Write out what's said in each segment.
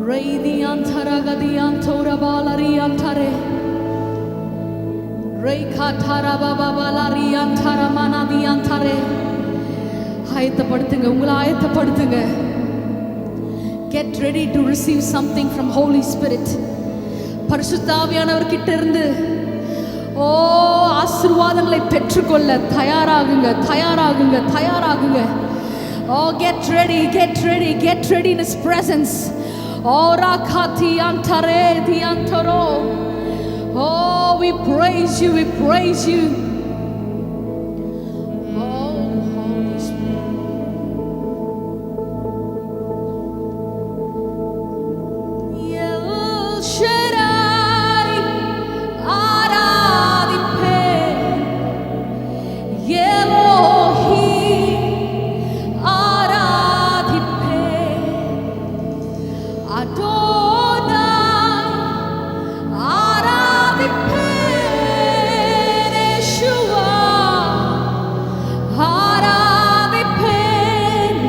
Radiantara gadiantora balariantare. Rekatara babalariantara manadiantare. ஆயத்தப்படுத்துங்க, உங்களை ஆயத்தப்படுத்துங்க. Get ready to receive something from Holy Spirit. பரிசுத்த ஆவியானவர் கிட்ட இருந்து ஆசீர்வாதங்களை பெற்றுக்கொள்ள தயாராகுங்க, தயாராகுங்க, தயாராகுங்க. Get ready, get ready, get ready in His presence. Rakati antare diantoro. We praise you, we praise you. Holy Spirit. El Shaddai Aradipe Elohim Aradipe Adonai Aradipe Yeshua Aradipe.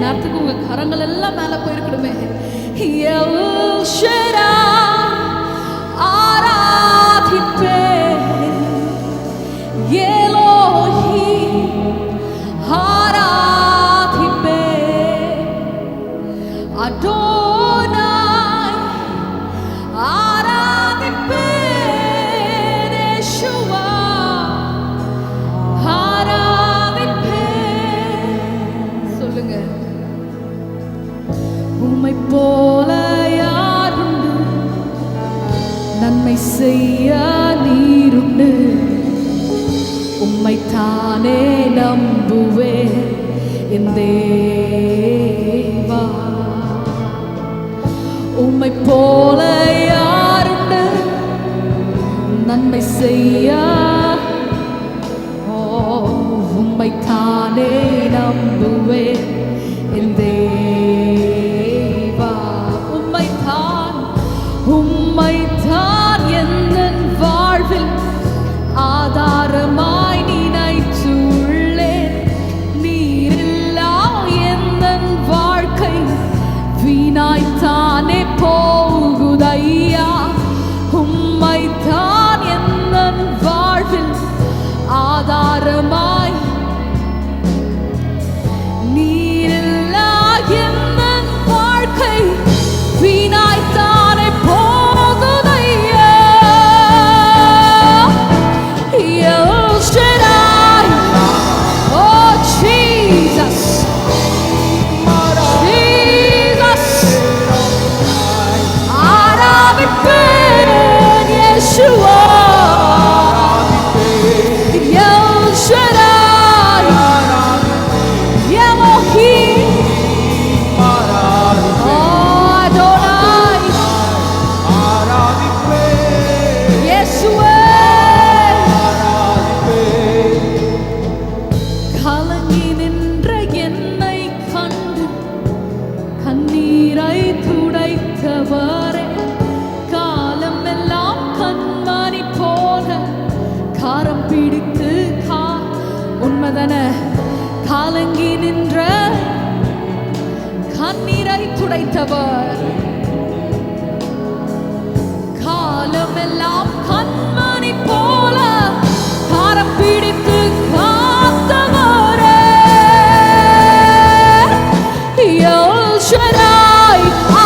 நாத்துக்கு உங்க கரங்கள் எல்லாம் மேல போயிருக்கணுமே. El Shaddai Aradipe Elohim Aradipe Adonai Aradipe Yeshua Aradipe. சொல்லுங்க, உம்மை போல யாருண்டு, நன்மை செய்ய நீருண்டு. உம்மைத்தானே நம்புவே என் தேவா. உம்மை போல யாருண்டு, நன்மை செய்ய உம்மைத்தானே நம்புவே என் தேவா. உம்மைத்தான், உம்மைத்தான் என் வாழ்வில் ஆதாரமாய் நினைத்துள்ளேன். நீரில்லா என் வாழ்க்கை வீணாய்த்தானே போகுதையா. உம்மைத்தான் என் வாழ்வில் ஆதாரமாய், நீரில்லா என் வாழ்க்கை வீணாய்த்தானே போகுதையா. El Shaddai, oh Jesus, Jesus, Aradipen Yeshua, El Shaddai, Elohim, Adonai, Yeshua. கலங்கி நின்ற என்னை கண்டு கண்ணீரை துடைத்தவரே, காலம் எல்லாம் கண்மணி போல காரம் பிடித்து உண்மைதான. கலங்கி நின்ற கண்ணீரை துடைத்தவர், காலம் எல்லாம் கண்மணி போல காரம் பிடித்து காத்தவரே. El Shaddai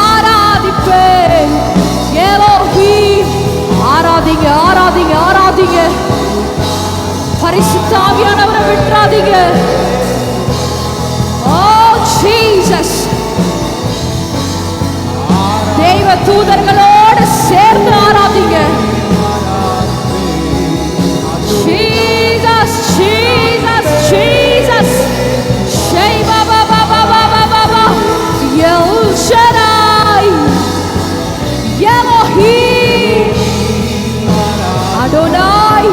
ஆராதிப்பேன். Elohim ஆராதிங்க, ஆராதிங்க, ஆராதிங்க. பரிசுத்த ஆவியானவரை விட்டுறாதீங்க. Jesus, தேவ தூதர்களோடு சேர்ந்து ஆராதிங்க. Jesus, Jesus, Jesus. Shei baba baba baba baba. El Shaddai, Elohim, Adonai,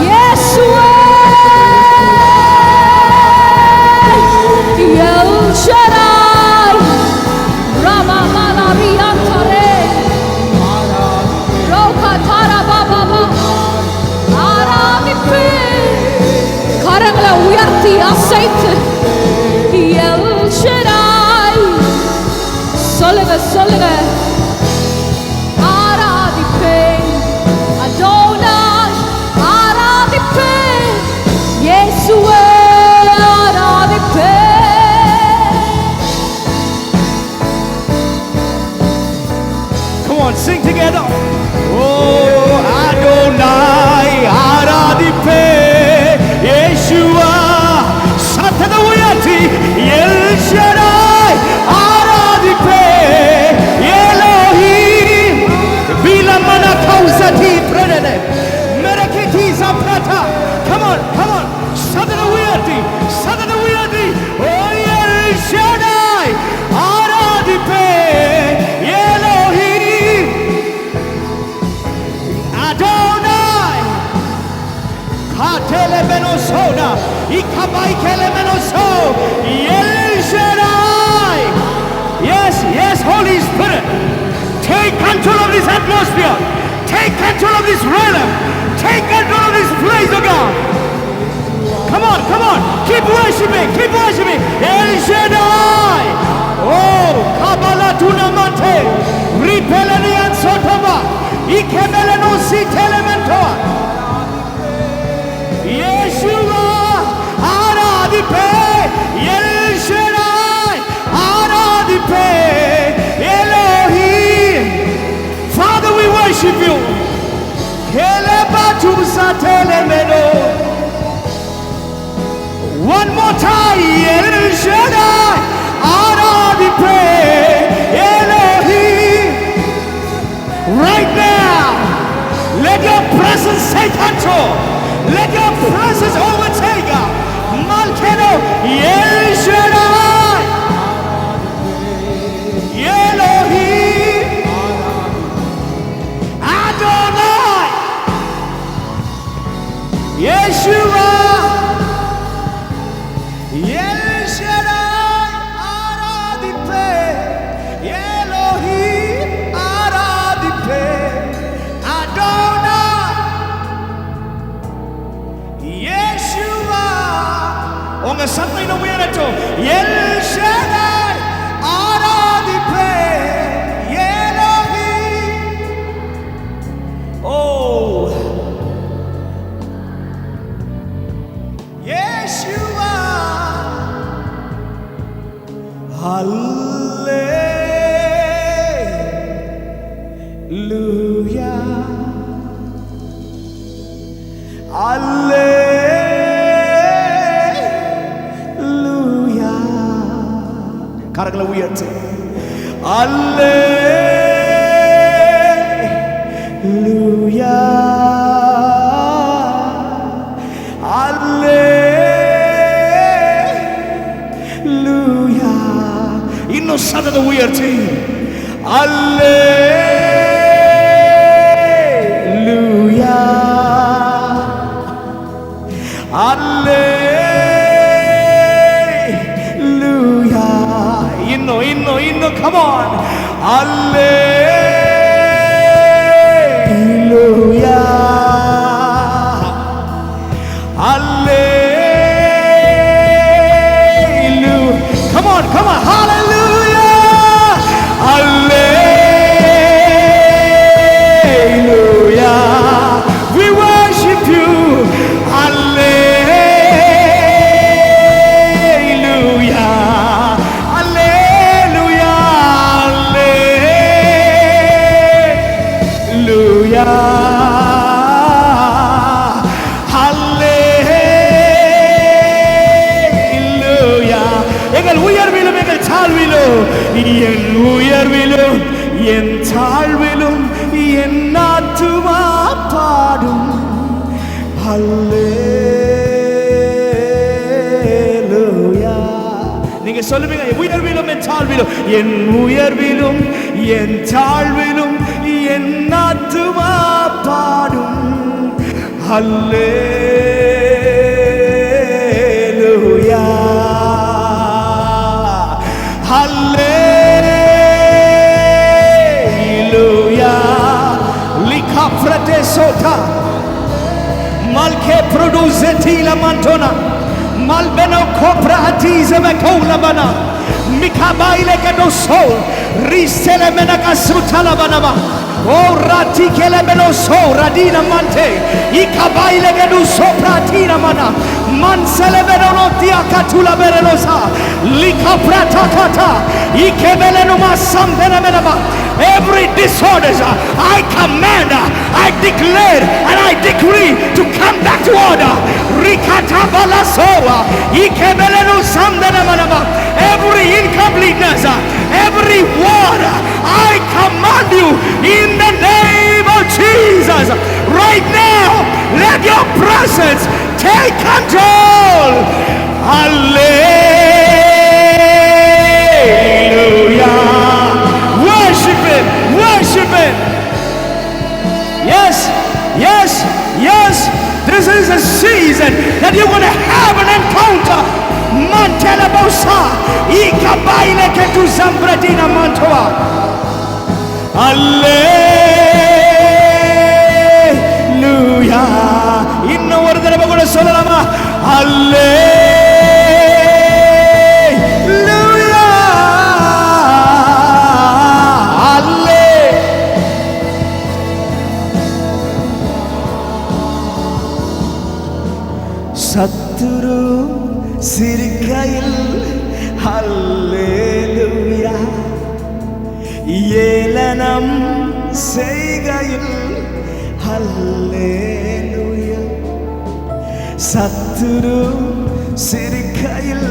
Yeshua, El Shaddai, Rama Malariantare, Rokatara baba baba. ஆராதிப்பே. கரங்களை உயர்த்தி அசைத்து El Shaddai. சொல்லுங்க சொல்லுங்க. ஆராதிப்பேன் அடோனாய், ஆராதிப்பேன் இயேசுவே, ஆராதிப்பேன். Come on, sing together. Oh, Adonai, ஆராதிப்பேன் இயேசுவா. சத்தத்தை உயர்த்தி El Shaddai, ஆராதிப்பேன் Elohim. Vilamana kausati pradane merakiti zaprata. Come on, come on. சத்தத்தை உயர்த்தி, சத்தத்தை உயர்த்தி. Oh, El Shaddai, ஆராதிப்பேன் Elohim. Adonai, Katele Benosona, Ikabai Kele Benoso, El Shaddai. Yes, yes, Holy Spirit, take control of this atmosphere, take control of this realm, take control of this place, oh God. Come on, come on, keep worshiping, El Shaddai. Oh, Kabbalah Tunamante, Ripeleni and Sotoma, Ikebeleno Sitelementoa. Yeshua, ஆராதிப்பேன் El Shaddai, ஆராதிப்பேன் Elohim. Father, we worship you. Kelebatu satelemeno. One more time, El Shaddai, ஆராதிப்பேன் Elohim. Right now, let your presence take control. Let your presence overtake us. Malkeno, El Shaddai, Elohim, Adonai, Yeshua, El Shaddai, ஆராதிப்பேன் Elohim, ஆராதிப்பேன் Adonai, Yeshua. உங்க சத்தத்தை இன்னும் உயரட்டும். El Shaddai, ஆராதிப்பேன் Elohim. Oh, Yeshua. Hallelujah. Hallelujah. கரங்களை உயர்த்து. Hallelujah. Hallelujah. இன்னும் சத்தத்தை உயர்த்தி. Hallelujah. Hallelujah. Inno, come on. Hallelujah. Hallelujah. Come on. Hallelujah. Hallelujah. We worship you. Hallelujah. Hallelujah. Hallelujah. எங்கள் உயர்விலும் எங்கள் தாழ்விலும், என் உயர்விலும் என் தாழ்விலும் என் ஆத்துமா பாடும். Hallelujah. நீங்க சொல்லுவீங்க, உயர்விலும் என் தாழ்விலும், என் உயர்விலும் என் தாழ்விலும் என் ஆத்துமா பாடும். Hallelujah. Hallelujah. Lika frate sota malke produzeti la mantona malbeno copra atize me kola bana mikabaile ke do sol riselemena kasutalabanaba. Oh rati kelebelo so radina mante ikabaile gedu sopratina mana manselebelo notia katula berelosa likaprata kata ikebeleno masamberemenaba. Every disorder I command, I declare and I decree to come back to order. Rikata balasoa ikebeleno samberemenaba. Every incompleteness, every word, I command you in the name of Jesus. Right now, let your presence take control. Hallelujah. Worship it, worship it. Yes, yes, yes. This is a season that you're going to have an encounter. Mantelabosa ikabaile ketu zambradina mantoa. Alleluia. இன்னும் ஒரு தடவை கூட சொல்லலாமா? அல்லேலூயா. அல்லே சத்துரு சிரிக்கையில் அல்லேலூயா. ஏளனம் செய்கையில் அல்லேலூயா. சத்துரு சிரிக்கையில்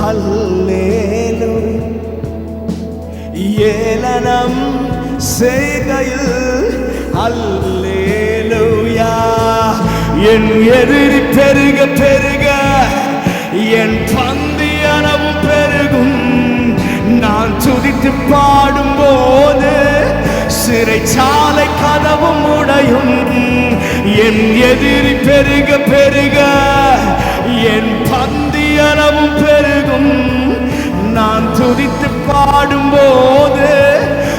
அல்லேலூயா. ஏளனம் செய்கையில் அல்லேலூயா. என் எதிரி பெருக பெருக என் பந்தி அளவும் பெருகும். நான் துதித்து பாடும்போது சிறைச்சாலை கதவும் உடையும். என் எதிரி பெருக பெருக என் பந்தி அளவும் பெருகும். நான் துதித்து பாடும்போது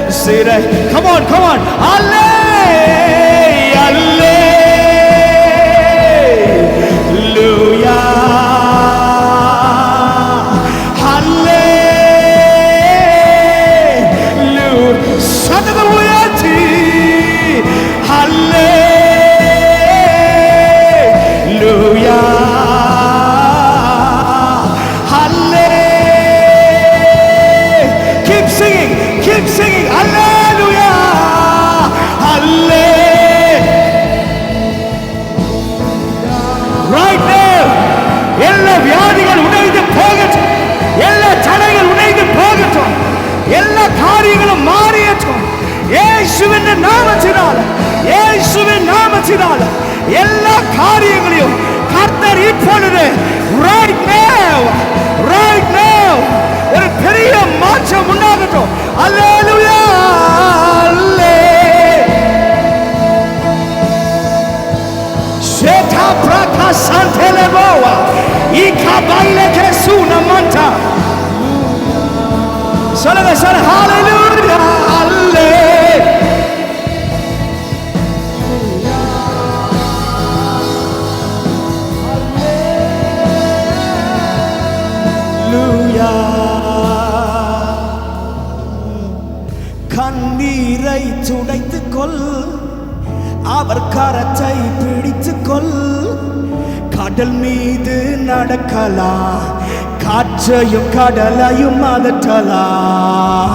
சிறை. Come on, come on. Alle Alle Hallelujah. Hallelujah. Shanada uyati. Hallelujah. Hallelujah. Keep singing. Keep singing. Hallelujah. Hallelujah. Right now, எல்லா வியாதிகள் உடைந்து போகட்டும். எல்லா தடைகள் உடைந்து போகட்டும். எல்லா காரியங்களும் மாறியட்டும். இயேசுவின் நாமத்தினால, இயேசுவின் நாமத்தினால எல்லா காரியங்களையும் கர்த்தர் இப்பொழுது right now, right now ஒரு பெரிய மாற்றம் உண்டாகட்டும். அல்லேலூயா. Sheta praka santeleboa ikabaile kesuna manta. சொல்லுங்க சார். ஹalleluya. Hallelujah. கண்ணீரை துடைத்துக் கொள். அவர் கரத்தை பிடித்துக்கொள். கடல் மீது நடக்கலாம். காற்றையும் கடலையும் அதட்டலாம்.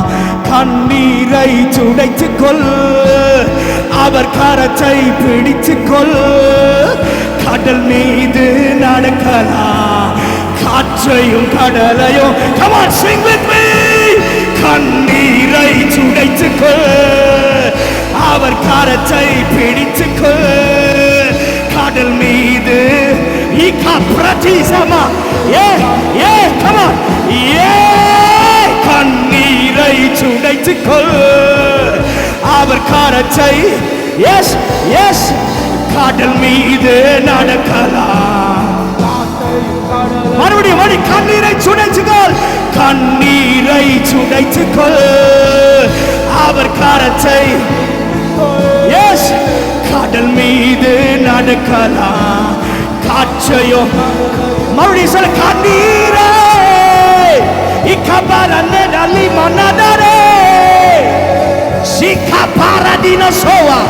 கண்ணீரை துடைத்துக்கொள். அவர் கரத்தை பிடித்துக்கொள். கடல் மீது நடக்கலாம். காற்றையும் கடலையும். Come on, sing with me. கண்ணீரை துடைத்துக்கொள். அவர் கரத்தை பிடித்துக்கொள். கடல் மீது இகப்ரதிசமா. come on. கண்ணீரை துடைத்துக்கொள். அவர் கரத்தை. yes yes. கடல் மீது நடக்கலாம். மறுபடியும் மறுபடி கண்ணீரை துடைத்துக்கொள். கண்ணீரை துடைத்துக்கொள். அவர் கரத்தை. yes. கடல் மீது நடக்கலாம். காற்றையும். மறுபடியும் சொல்ல. கண்ணீரை இக்கபரனே டலி மனதரே Shika paradino soa.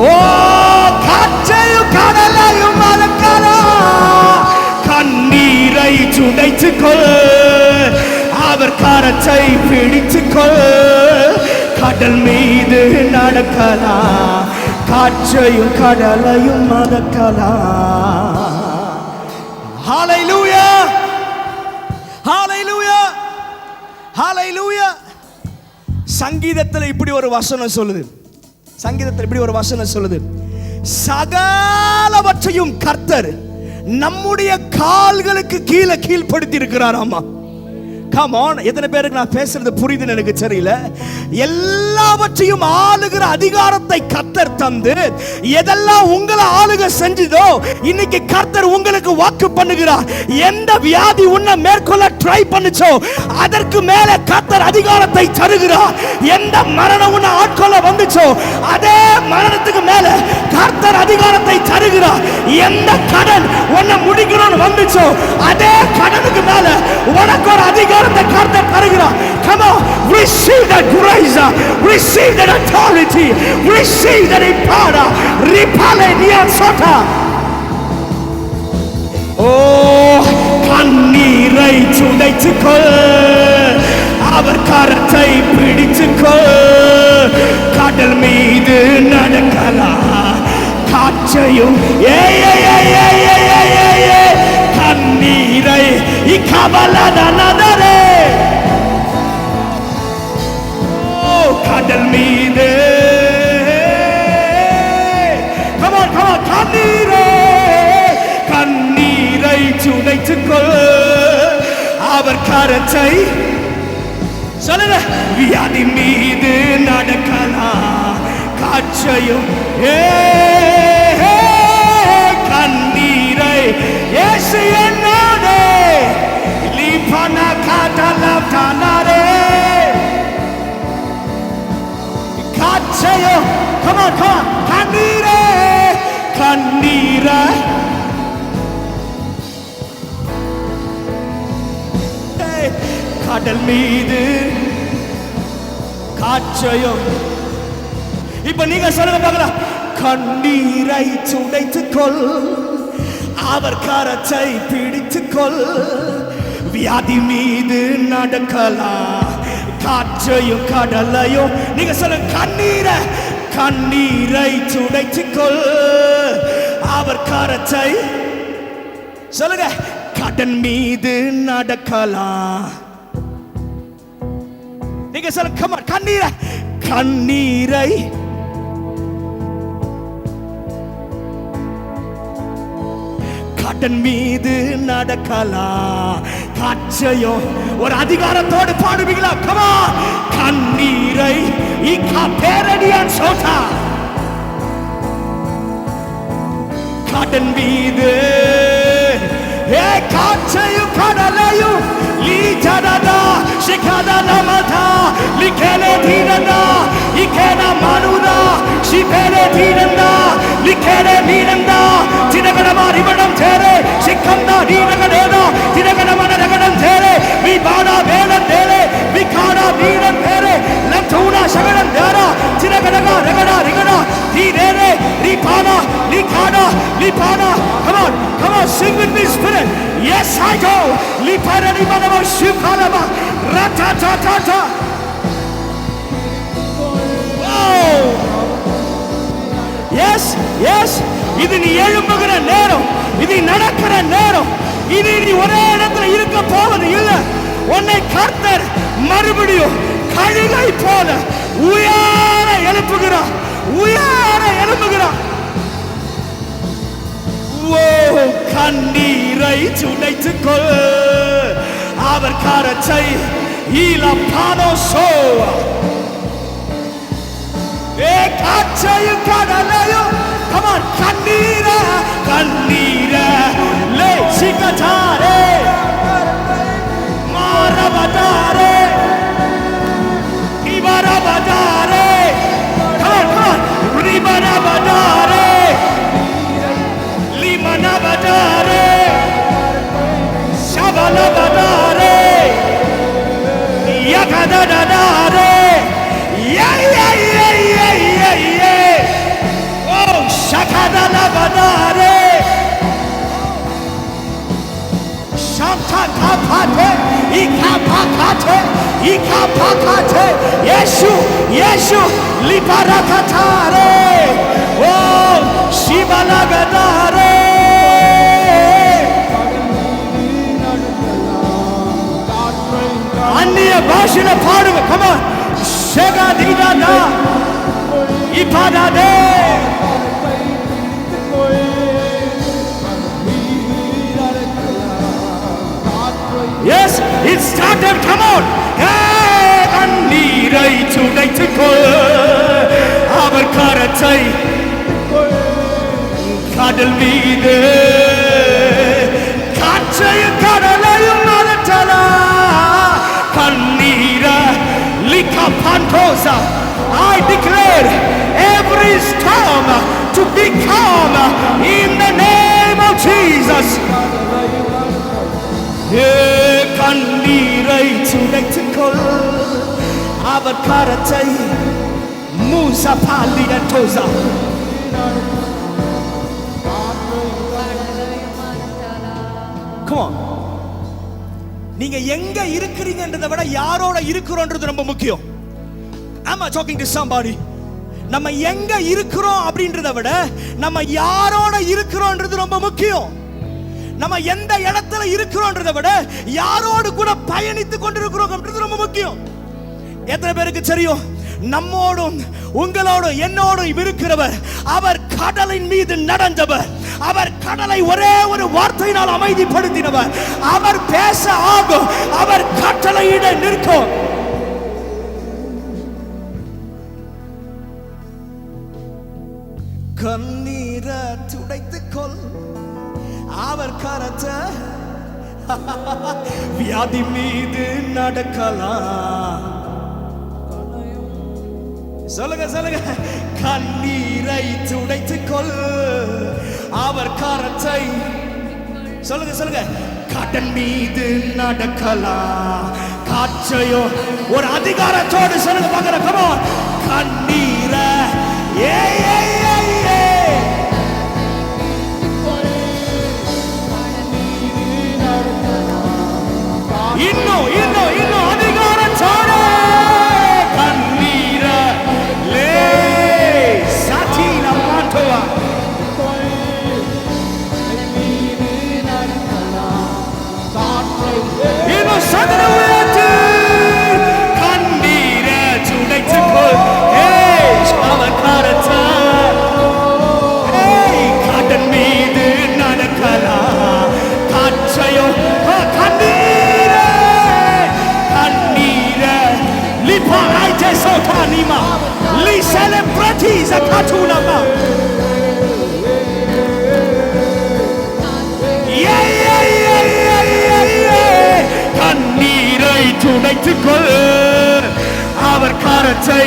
Oh, காற்றையும் கடலையும் மறக்கலாம். கண்ணீரை துடைத்துக்கொள், அவர் கரத்தை பிடித்துக்கொள். கடல் மீது நடக்கலாம், காற்றையும் கடலையும் மறக்கலாம். ஹalleluya, ஹalleluya, ஹalleluya. சங்கீதத்தில் இப்படி ஒரு வசனம் சொல்லுது, சங்கீதத்தில் இப்படி ஒரு வசனம் சொல்லுது, சகலவற்றையும் கர்த்தர் நம்முடைய கால்களுக்கு கீழே கீழ்ப்படுத்தி இருக்கிறாராமா. Come on, எத்தனை பேருக்கு நான் பேசுறது புரியுதுன்னு எனக்கு தெரியல. எல்லாவற்றையும் ஆளுகிற அதிகாரத்தை கர்த்தர் தந்து எதெல்லாம் உங்களை ஆளுக செஞ்சதோ இன்னைக்கு கர்த்தர் உங்களுக்கு வாக்கு பண்ணுகிறார். எந்த வியாதி உன்னை மேற்கொள்ள ட்ரை பண்ணுச்சோ அதற்கு மேல கர்த்தர் அதிகாரத்தை தருகிறார். எந்த மரணம் உன்னை ஆட்கொள்ள வந்துச்சோ அதே மரணத்துக்கு மேல கர்த்தர் அதிகாரத்தை தருகிறார். எந்த கடன் உன்னை முடிக்கணும்னு வந்துச்சோ அதே கடனுக்கு மேல உனக்கு ஒரு அதிகாரத்தை கர்த்தர் தருகிறார். Come on, receive that grace, receive that authority, receive that power. Ripale niyansota. Oh, கண்ணீரை துடைத்துக்கொள், அவர் கரத்தை பிடித்துக்கொள். கடல் மீது நடக்கலாம், காற்றையும் கண்ணீரை இக்கபலதனதரே. கடல் மீது கண்ணீரை கண்ணீரை துடைத்துக்கொள், அவர் கரத்தை சொல்லுங்க. வியாதி மீது நடக்கலாம், காற்றையும் கண்ணீரை இயேசு என்னோடே லிபனா காதலம் தானரே. காற்றையும் come on, come on, கண்ணீரை கண்ணீரை கடல் மீது காற்றையும். இப்ப நீங்க சொல்லுங்க பார்க்கலாம். கண்ணீரை துடைத்துக்கொள், அவர் கரத்தை பிடித்துக்கொள். வியாதி மீது நடக்கலாம், காற்றையும் கடலையும். நீங்க சொல்லுங்க கண்ணீரை கண்ணீரை துடைத்துக்கொள், அவர் கரத்தை சொல்லுங்க. கடல் மீது நடக்கலாம். நீங்க சொல்லுங்க come on, கண்ணீரை கண்ணீரை கடல் மீது நடக்கலாம், காற்றையும். ஒரு அதிகாரத்தோடு பாடுவீங்களா? come on, கண்ணீரை இக்கபேரடியான் சோதா. கடல் மீது காற்றையும் கடலையும் லீஜடதா சிகதா மதா லிகலே தீனதா இகேனா மனுதா சிபேலே தீனதா லிகலே தீனதா தினகடமா ரிவடம் தேரே சிக்கந்தா நீனகடேதா தினகடமன ரகடம் தேரே விபாடா வேலம் தேரே விகாடா வீரம் தேரே லம்தூனா சகடம் தேரா தினகடகா ரகடா ரிகடா தீரேரே ரிபானா லிகாடா லிபானா. Come on, come on, sing with me, spirit. Yes, I go. Liparani manama shukhalama ratatata. Wow. Yes, yes. இது நீ எழும்புகிற நேரம், இது நடக்கிற நேரம். இது நீ ஒரே இடத்துல இருக்க போவது இல்லை. உன்னை கர்த்தர் மறுபடியும் கழுகை போல உயர எழுப்புகிறார், உயர எழுப்புகிறார். கண்ணீரை துடைத்துக்கொள், அவர் கரத்தை இலப்பானோ சோவா. காற்றையும் கடலையும் come on, கண்ணீரை கண்ணீரை லே சிகதாரே மாரபதாரே இவரபதாரே come on, ரிபரபதாரே லிமனபதாரே சபலபதாரே யகதததாரே Yeah, yeah, yeah, yeah, yeah, yeah. Oh, Shakadana Badare. Shanta Kapate, Ikapakate, Ikapakate. Yeshu, Yeshu, Liparakatare. Oh, Shibalagadare. அந்நிய பாஷையில பாடுங்க. Come on. Shagadidana. Ipadade. Yes, it started. Come on. கண்ணீரை துடைத்துக்கொள் அவர் கரத்தை கடல் மீது காற்றையும் கடலையும் நடத்தலா கண்ணீரை லிகபண்டோசா. I declare every storm to be calm in the name of Jesus. கண்ணீரை துடைத்துக்கொள் அவர் கரத்தை மூசா பாலியட்டோசா. Come on. நீங்க எங்க இருக்கிறீங்கன்றதை விட யாரோட இருக்கிறோன்றது ரொம்ப முக்கியம். Am I talking to somebody? நம்ம எங்க இருக்கிறோம் அப்படின்றதை விட நம்ம யாரோட இருக்கிறோன்றது ரொம்ப முக்கியம். நம்ம எந்த இடத்துல இருக்கிறோன்றதை விட யாரோடு கூட பயணித்து கொண்டிருக்கிறோம் அப்படின்றது ரொம்ப முக்கியம். எத்தனை பேருக்கு தெரியும் நம்மோடும் உங்களோடும் என்னோடும் இருக்கிறவர் அவர் கடலின் மீது நடந்தவர். அவர் கடலை ஒரே ஒரு வார்த்தையினால் அமைதிப்படுத்தினவர். அவர் பேச ஆகும், அவர் கட்டளையிட நிற்கும். கண்ணீரை துடைத்துக்கொள் அவர் கரத்தை வியாதி மீது நடக்கலாம். சொல்லுங்க சொல்லுங்க. கண்ணீரை துடைத்துக்கொள் அவர் கரத்தை சொல்லுங்க சொல்லுங்க. கடன் மீது நடக்கலாம். காற்றையோ ஒரு அதிகாரத்தோடு சொல்லுங்க பார்க்கிறேன். Come on. கண்ணீரை இன்னும் இன்னும் இன்னும் அதிகாரத்தோடு கண்ணீரை லே சாத்தினா மாட்டோவா. இன்னும் சதன உயர்த்து கண்ணீரை துடைத்துக்கொள் அவர் கரத்தை கடன் மீது நடக்கலாம். காற்றையோ கண்ணீரை கண்ணீரை லிபாராய்ச்சே சோதானிமா லி செலிப்ரேட்டிஸ் காட்டுனமா. கண்ணீரை துடைத்துக்கொள் அவர் கரத்தை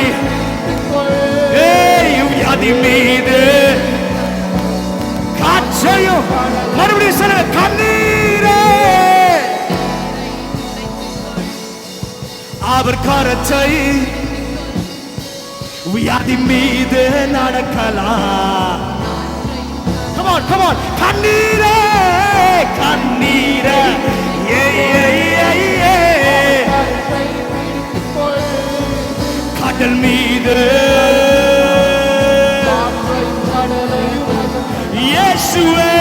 வியாதி மீது காற்றையும் மறுபடியும் சொல்லுங்க. கண்ணீரை அவர் கரத்தை வியாதி மீது நடக்கலாம். Come on, come on. கண்ணீரை கண்ணீரை கடல் மீது இயேசுவே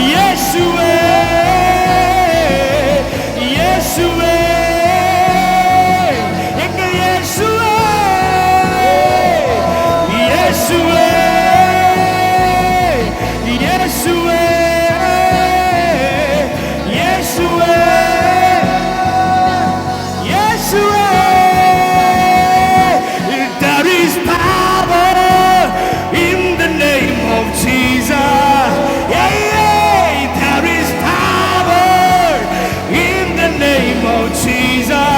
இயேசுவே இயேசுவே எங்க இயேசுவே இயேசுவே இயேசுவே இயேசுவே இயேசுவே. There is power in the name of Jesus. Yeah, yeah. There is power in the name of Jesus.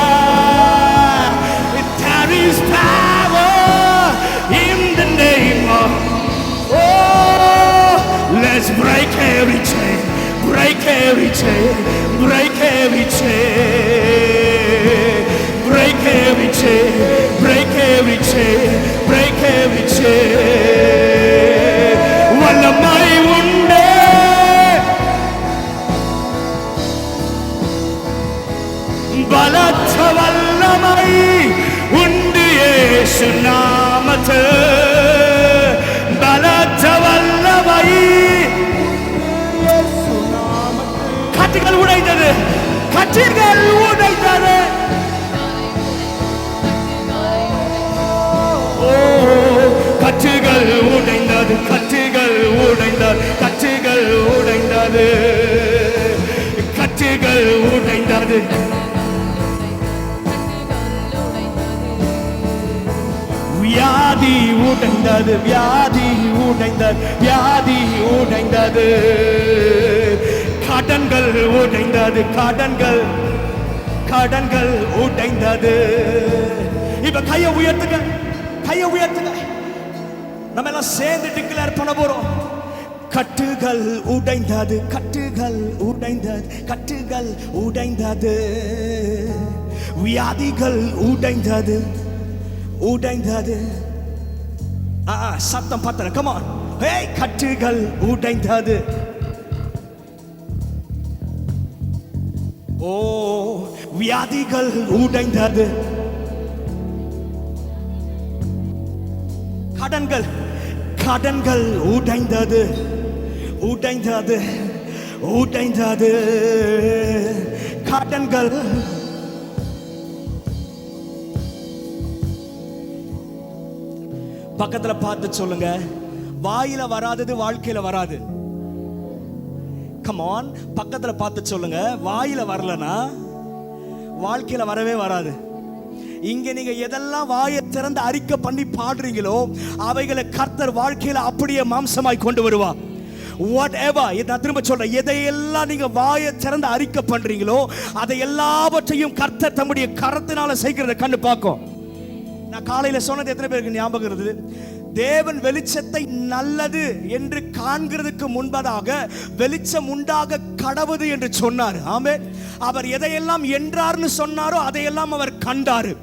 There is power in the name of. Oh, let's break every chain, break every chain, break every chain, break every chain. பலத்த வல்லமை உண்டு இயேசு நாமத்தில். பலத்த வல்லமை கட்டுகள் உடைந்தது, கட்டுகள் உடைந்தது. ஓ கட்டுகள் உடைந்தது, கட்டுகள் உடைந்தது, கட்டுகள் உடைந்தது, கட்டுகள் உடைந்தது. வியாதி உடைந்தது, வியாதி உடைந்தது, வியாதி உடைந்தது. கடன்கள் உடைந்தது, கடன்கள் கடன்கள் உடைந்தது. இப்ப கையை உயர்த்துங்க, கையை உயர்த்துங்க. நம்ம எல்லாம் சேர்ந்து டிக்ளேர் பண்ண போறோம். கட்டுகள் உடைந்தது, கட்டுகள் உடைந்தது, கட்டுகள் உடைந்தது. வியாதிகள் உடைந்தது, உடைந்தது. சத்தம் பத்தல, come on. Hey, கட்டுகள் உடைந்தது. ஓ வியாதிகள் உடைந்தது. கடன்கள் கடன்கள் உடைந்தது, உடைந்தது, உடைந்தது. கடன்கள் பக்கத்துல பார்த்து சொல்லுங்க, வாயில வராதது வாழ்க்கையில வராது. கம் ஆன், பக்கத்துல பார்த்து சொல்லுங்க, வாயில வரலனா வாழ்க்கையில வரவே வராது. இங்க நீங்க எதெல்லாம் வாயை திறந்து அறிக்கை பண்ணி பாடுறீங்களோ அவைகளை கர்த்தர் வாழ்க்கையில அப்படியே மாம்சமாய் கொண்டு வருவா. whatever, நான் திரும்ப சொல்றேன், எதையெல்லாம் நீங்க வாயை திறந்து அறிக்கை பண்றீங்களோ அதை எல்லாவற்றையும் கர்த்தர் தம்முடைய கரத்தினால செய்கிறத கண்ணு பார்க்கும். நான் காலையில சொன்னது எத்தனை பேருக்கு ஞாபகம் இருந்தது? தேவன் வெளிச்சத்தை நல்லது என்று காண்கிறதுக்கு முன்பதாக வெளிச்சம் உண்டாக கடவுது என்று சொன்னார். ஆமென். அவர் எதையெல்லாம் என்றார்னு சொன்னாரோ அதையெல்லாம் அவர் கண்டாரு.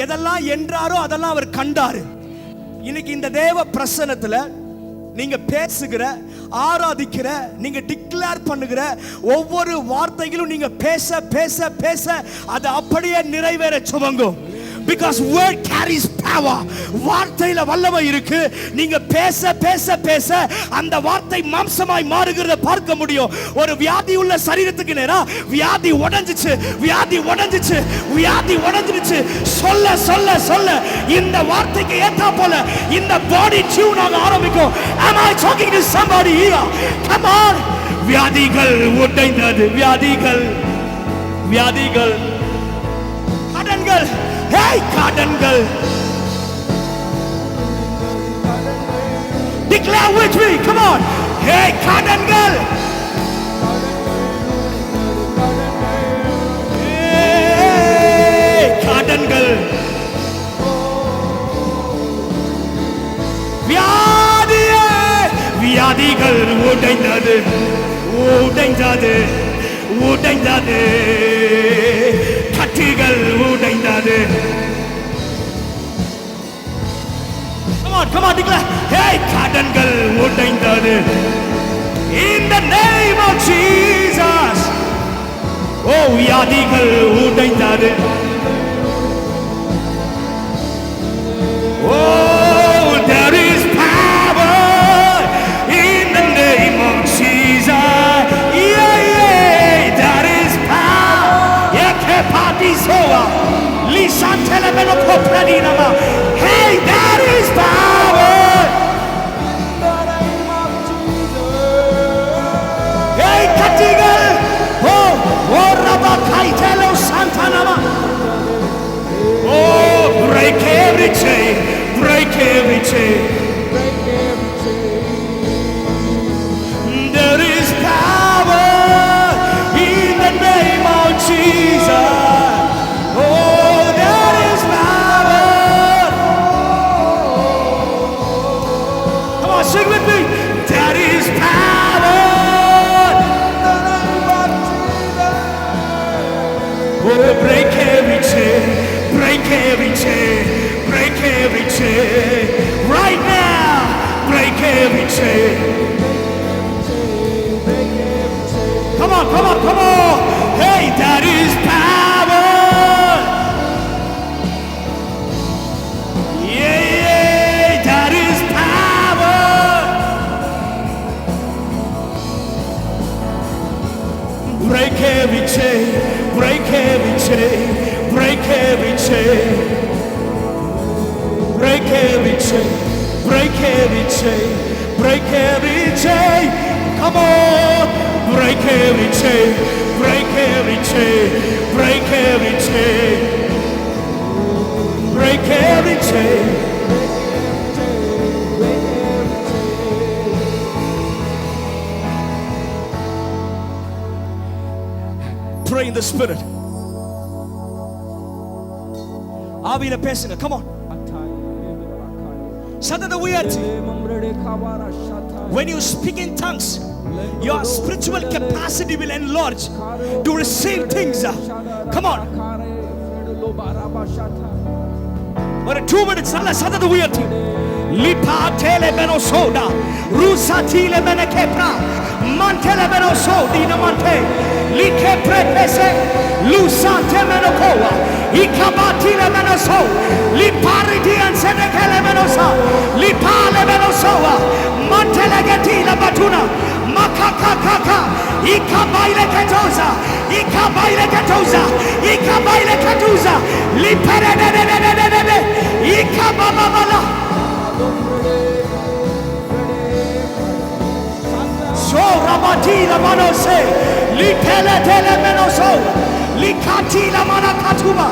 எதெல்லாம் என்றாரோ அதெல்லாம் அவர் கண்டாரு. இன்னைக்கு இந்த தேவ பிரசன்னத்துல நீங்க பேசுகிற, ஆராதிக்கிற, நீங்க டிக்ளேர் பண்ணுகிற ஒவ்வொரு வார்த்தைகளும் நீங்க பேச பேச பேச அது அப்படியே நிறைவேற துவங்கும். Because word carries power. வார்த்தையில வல்லமை இருக்கு. நீங்க பேச பேச பேச அந்த வார்த்தை மாம்சமாய் மாறுகிறத பார்க்க முடியும். ஒரு வியாதி உள்ள சரீரத்துக்கு நேரா வியாதி உடைஞ்சிச்சு, வியாதி உடைஞ்சிச்சு, வியாதி உடைஞ்சிச்சு. சொல்ல சொல்ல சொல்ல இந்த வார்த்தைக்கு ஏத்தா போல இந்த பாடி டியூன் ஆக ஆரம்பிக்கும். Am I talking to somebody here? Come on. வியாதிகள் உடைந்தது, வியாதிகள், வியாதிகள், கடன்கள். Hey, கடன்கள். Declare with me, come on. Hey, கடன்கள். Hey, கடன்கள். வியாதியே, வியாதிகள் உடைந்தது, உடைந்தது, உடைந்தது. கட்டுகள் உடைந்தது. Come on, come on, declare. Hey, கடன்கள் உடைந்தது. In the name of Jesus. Oh, வியாதிகள் உடைந்தது. Oh, there is power in the name of Jesus. Yeah, yeah, there is power. Patisoa, Lisantele meno popradinama. Hey, there is power. Hey, katigal. Oh, oh, rabakaitelo santanama. Oh, break every chain, break every chain. There is power in the name of Jesus. Sing with me. There is power. Oh, break every chain, break every chain, break every chain. Right now, break every chain. Come on, come on, come on. Hey, there is power. chain, break every chain, break every chain, break every chain, break every chain. Come on, break every chain, break every chain, break every chain, break every chain. Pray in the spirit. ஆவியில பேசுங்க. Come on. சத்தத்தை உயர்த்தி. When you speak in tongues, your spiritual capacity will enlarge to receive things. Come on. ஒரு 2 minutes நல்ல சத்தத்தை உயர்த்தி. Lipa tele beno soda, rusa tile bene kepra, mantele beno sodi na mante, like prepese, lusa temeno koa, ikabati le beno so, lipari dian sene kele beno sa, lipale beno soa, mantele geti la batuna, makakakaka, ikabaile ketoza, ikabaile ketoza, ikabaile ketoza, lipere de de de de de de, ikababala. So rabati la mano se li tele tele meno so li kati la mana katuba.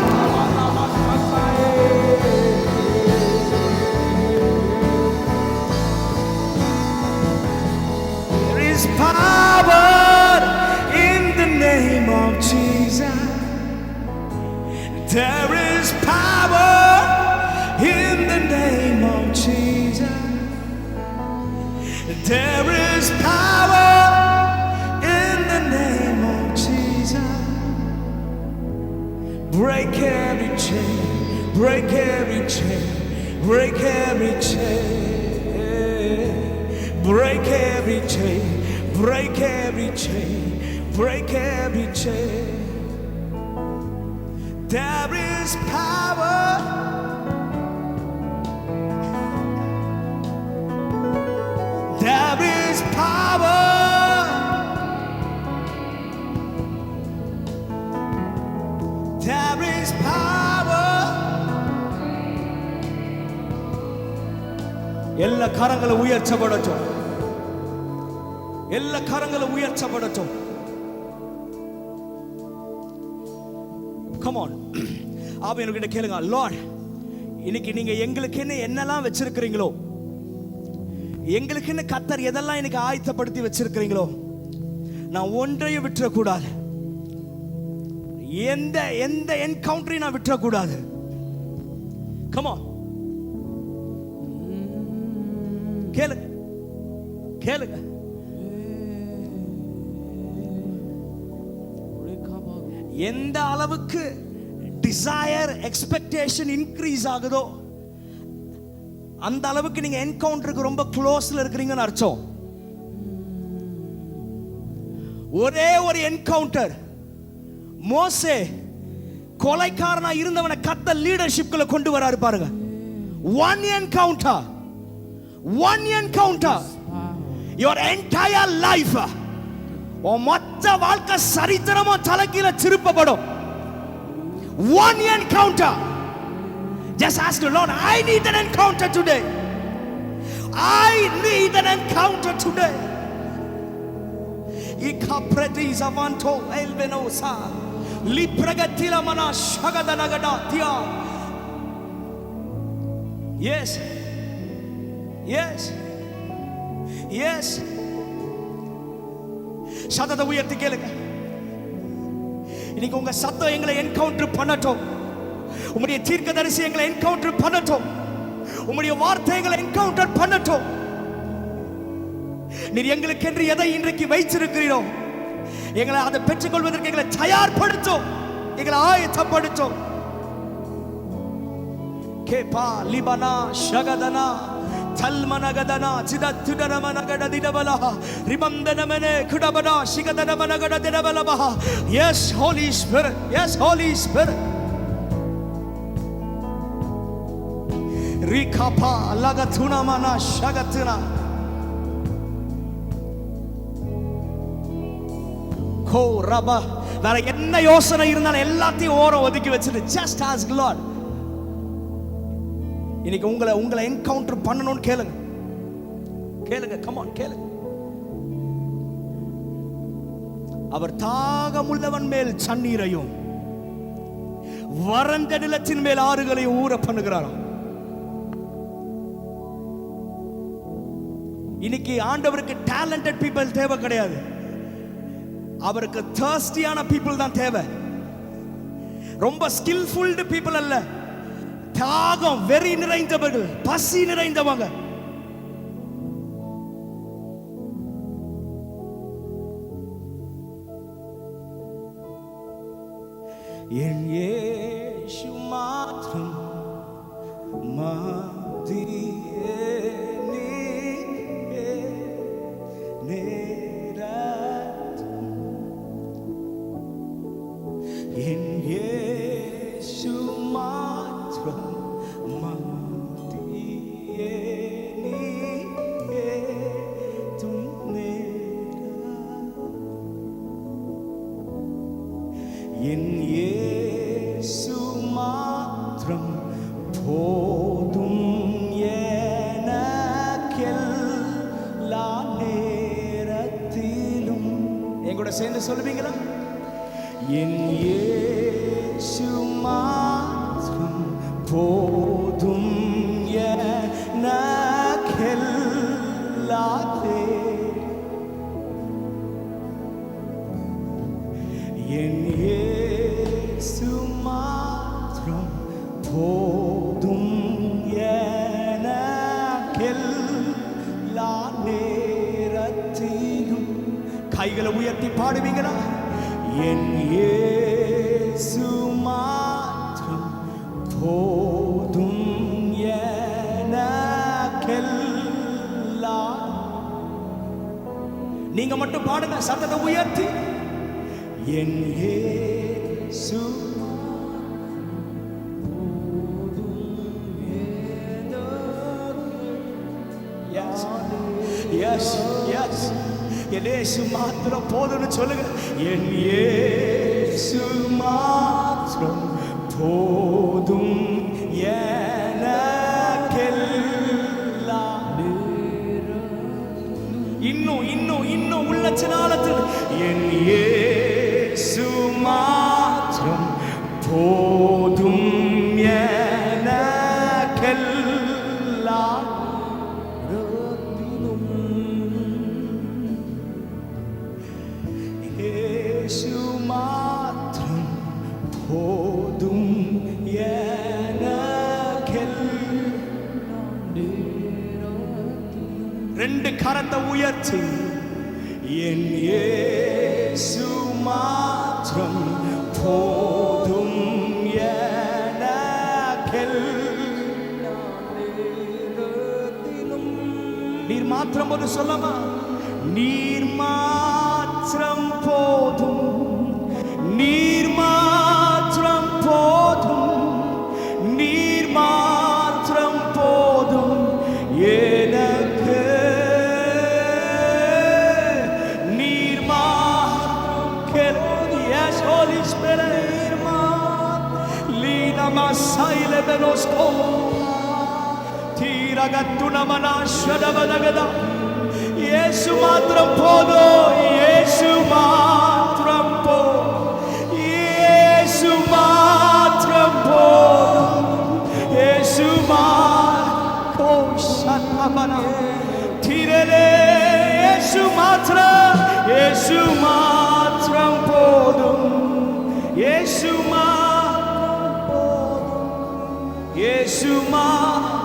There is power in the name of Jesus. There is power in the name of Jesus. There is power in the name of Jesus. Break every chain, break every chain, break every chain, break every chain, break every chain, break every chain. There is power. There is power. There is power. எல்லா கரங்களை உயர்த்தப்படட்டும். எல்லா கரங்களை உயர்த்தப்படட்டும். Come on. ஆவியானவர்கிட்ட கேளுங்க. Lord, இன்னைக்கு நீங்க எங்களுக்கு என்னெல்லாம் வச்சிருக்கீங்களோ, எங்களுக்கு கர்த்தர் எதெல்லாம் எனக்கு ஆயத்தப்படுத்தி வச்சிருக்கிறீங்களோ, நான் ஒன்றையும் விட்டுறக்கூடாது. எந்த எந்த என்கவுண்டரையும் நான் விட்டுறக்கூடாது. Come on. கேளுங்க கேளுங்க. எந்த அளவுக்கு டிசையர் எக்ஸ்பெக்டேஷன் இன்க்ரீஸ் ஆகுதோ அந்த அளவுக்கு நீங்க என்கவுண்டருக்கு ரொம்ப க்ளோஸ்ல இருக்கிறீங்கன்னு அர்த்தம். ஒரே ஒரு என்கவுண்டர், மோசே கொலைக்காரனா இருந்தவனை கர்த்தர் லீடர்ஷிப்குள்ள கொண்டு வராரு பாருங்க. One encounter, one encounter, your entire life, உன் மொத்த வாழ்க்கை சரித்திரமோ தலைகீழ திருப்பப்படும். One encounter. Just ask the Lord, I need an encounter today. I need an encounter today. Ikapretiza vanto elvenosa lipragatila mana shagadanaga tia. Yes, yes, yes. சத்தத்தை உயர்த்தி கேளுங்க. இன்னைக்கு உங்க சத்தம் எங்களை என்கவுண்டர் பண்ணட்டும். உம்முடைய தீர்க்கதரிசி எங்களை என்கவுண்டர் பண்ணட்டும். உம்முடைய வார்த்தைகளை என்கவுண்டர் பண்ணட்டும். நீர் எங்களுக்கு என்று எதை இன்றைக்கு வைத்திருக்கிறீரோ எங்களை அதை பெற்றுக்கொள்வதற்கு எங்களை தயார்படுத்தும், எங்களை ஆயத்தப்படுத்தும். கேபா லிபனா ஷகதனா தல்மனகதனா சிதத்துடனமனகட திடபலா ரிமந்தனமனே குடபடா சிகதனமனகட திடபலபா. Yes, Holy Spirit. Yes, Holy Spirit. Rikapa lagatuna mana shagatuna ko raba வேற என்ன யோசனை இருந்தாலும் எல்லாத்தையும் ஓரம் ஒதுக்கி வச்சுட்டு just ask Lord. இன்னைக்கு உங்களை என்கவுண்டர் பண்ணணும்னு கேளுங்க. come on கேளுங்க. அவர் தாகமுள்ளவன் மேல் தண்ணீரையும் வறண்ட நிலத்தின் மேல் ஆறுகளையும் ஊற பண்ணுகிறாராம். இன்னைக்கு ஆண்டவருக்கு டேலண்டட் பீப்பிள் தேவை கிடையாது, அவருக்கு தர்ஸ்டியான பீப்புள் தான் தேவை. ரொம்ப ஸ்கில்ஃபுல்டு பீப்புள் அல்ல, தாகம் வெறி நிறைந்தவர்கள், பசி நிறைந்தவங்க. என் இயேசு மாத்திரம் மதியே நீயே நேரத்தும். என் இயேசு மாத்திரம் மதியே நீயே துன்னேரத்தும். என் இயேசு மாத்திரம் போதும் எனக்கெல்லா நேரத்திலும். என் கூட சேர்ந்து சொல்லுவீங்களா? என் இயேசு மாத்திரம் போதும் எனக்கெல்லா என் இயேசு மாத்திரம் போதும் எனக்கெல்லா நேரத்திலும். கைகளை உயர்த்தி பாடுவீங்களா? என் இயேசு மாத்திரம் போதும் எனக்கெல்லா. நீங்க மட்டும் பாடுங்க, சத்தத்தை உயர்த்தி. என் இயேசு என் இயேசு மாத்திரம் போதும்னு சொல்லுங்க. என் இயேசு மாத்திரம் போதும் எனக்கெல்லா. இன்னும் உள்ளச்சனாலத்தில் என் இயேசு மாத்திரம் போதும் எனக்கெல்லா. இயேசு மாத்திரம் போதும் ரெண்டு கரத்தை உயர்த்தி என் இயேசு மாத்திரம் போதும் எனக்கெல்லாம். நீர் மாத்திரம் போது சொல்லமா? நீர் மாத்திரம் போதும், நீர் மாத்திரம் போதும், நீர் மாத்திரம் போதும் எனக்கு. நீர் மாத்திரம் கேளும். Yes, Holy Spirit. நீர் மாத்திரம் லீனா மாசாயிலே பெனோஸ்கோ தீரகத்துன மனாஷடவனகதா. இயேசு மாத்திரம் போதும், இயேசு மாத்திரம் போதும், இயேசு மாத்திரம் போதும், இயேசு மாத்திரம் தீரலே. இயேசு மாத்திரம், இயேசு மாத்திரம் போதும், இயேசு மாத்திரம் போதும், இயேசு மாத்திரம்.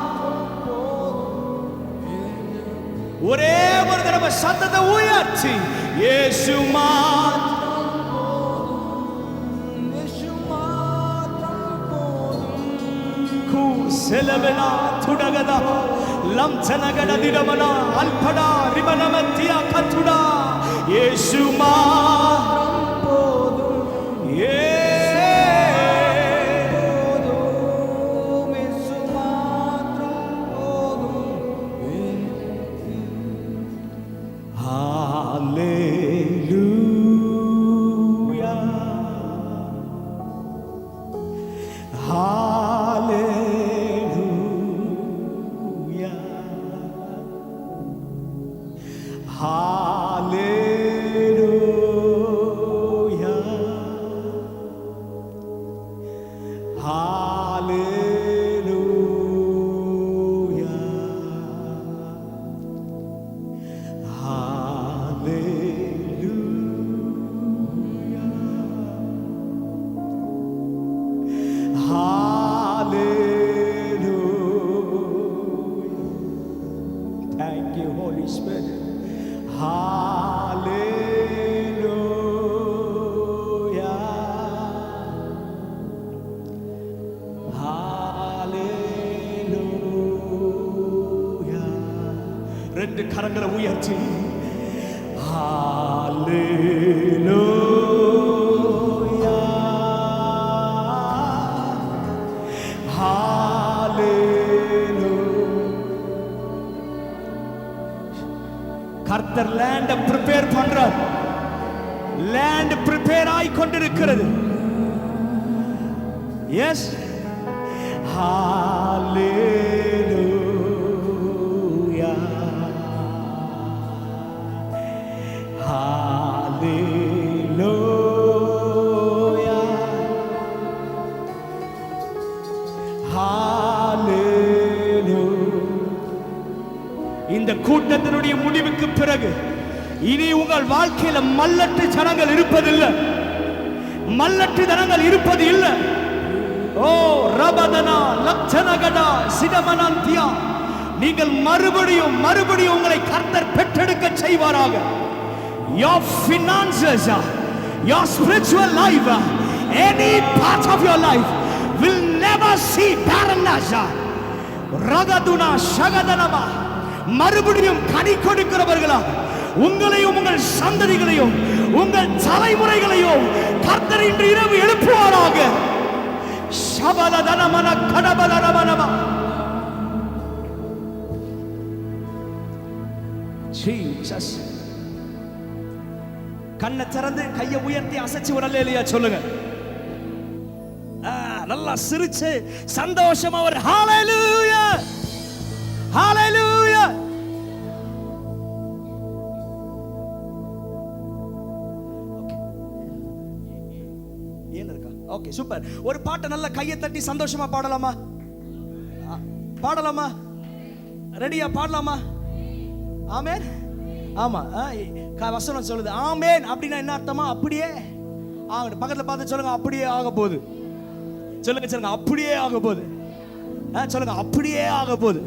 ஒரே ஒரு தடவை சத்தத்தை உயர்த்தி இயேசு மாத்திரம் போதும், இயேசு மாத்திரம் போதும். கூசெலவனா துடகதா லம்சனகட திடமனா அல்படா ரிமனமத்தியா கத்துடா. இயேசு மாத்திரம் போதும், Hallelujah. Hallelujah. Hallelujah. Hallelujah. Thank you, Holy Spirit. Hallelujah. Hallelujah. ரெண்டு கரங்களை உயர்த்தி Hallelujah. Hallelujah. கர்த்தர் லேண்ட ப்ரிப்பேர் பண்றார். லேண்ட் ப்ரிப்பேர் ஆகி கொண்டிருக்கிறது. எஸ். Hallelujah. Hallelujah. Hallelujah. இந்த கூட்டத்தினுடைய முடிவுக்கு பிறகு இனி உங்கள் வாழ்க்கையில மல்லட்டு ஜனங்கள் இருப்பதில்லை. மல்லட்டு ஜனங்கள் இருப்பது இல்லை. ஓ ரபதனா லட்சணகடா சிதமனந்தியா, நீங்கள் மறுபடியும் உங்களை கர்த்தர் பெற்றெடுக்க செய்வாராக. Your finances, your spiritual life, any part of your life will never see barrenness. ரகதுனா ஷகதனமா, மறுபடியும் கனி கொடுக்கிறவர்களா உங்களையும் உங்கள் சந்ததிகளையும் உங்கள் தலைமுறைகளையும் கர்த்தர் இன்று இரவு எழுப்புவாராக. ஷபலதனமன கடபலரமனமா. ஜீசஸ். கண்ணை திறந்து கையை உயர்த்தி அசைச்சு ஒரு அல்லேலூயா சொல்லுங்க. நல்லா சிரிச்சு சந்தோஷமா ஒரு ஹalleluya ஹalleluya. ஏன் இருக்கா? Okay super. ஒரு பாட்டை நல்ல கையை தட்டி சந்தோஷமா பாடலாமா? பாடலாமா? ரெடியா? பாடலாமா? ஆமென். ஆமா, வசனம் சொல்லுது ஆமென் அப்படின்னா என்ன அர்த்தமா? அப்படியே ஆகட்டும். பக்கத்துல பார்த்து சொல்லுங்க, அப்படியே ஆக போகுது. சொல்லுங்க அப்படியே ஆக போகுது. சொல்லுங்க அப்படியே ஆக போகுது.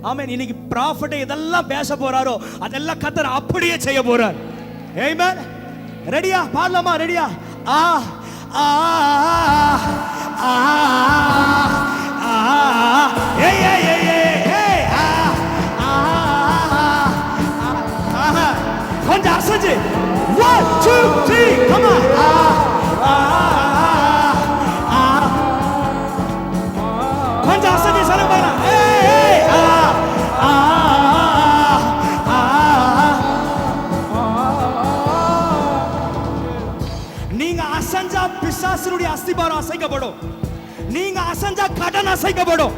ஆமென். இன்னைக்கு ப்ராஃபட் இதெல்லாம் பேச போறாரோ அதெல்லாம் கர்த்தர் அப்படியே செய்ய போறார். ஆமென். ரெடியா? பாடலாமா? ரெடியா? ஆ ஆ ஆ ஆ ஏய் ஏய் ஏய் ஏய் ஆ ஆ ஆ. கொஞ்சம் அசைச்சு 1 2 3 come on. ஆ ஆ ஆ. கொஞ்சம் அசைச்சு சொல்லுங்க பாருங்க. ஏய் ஆ ஆ ஆ. நீங்க அசஞ்சா பிசாசுடைய அஸ்திபாரம் அசைக்கப்படும். நீங்க அசஞ்சா கடன் அசைக்கப்படும்.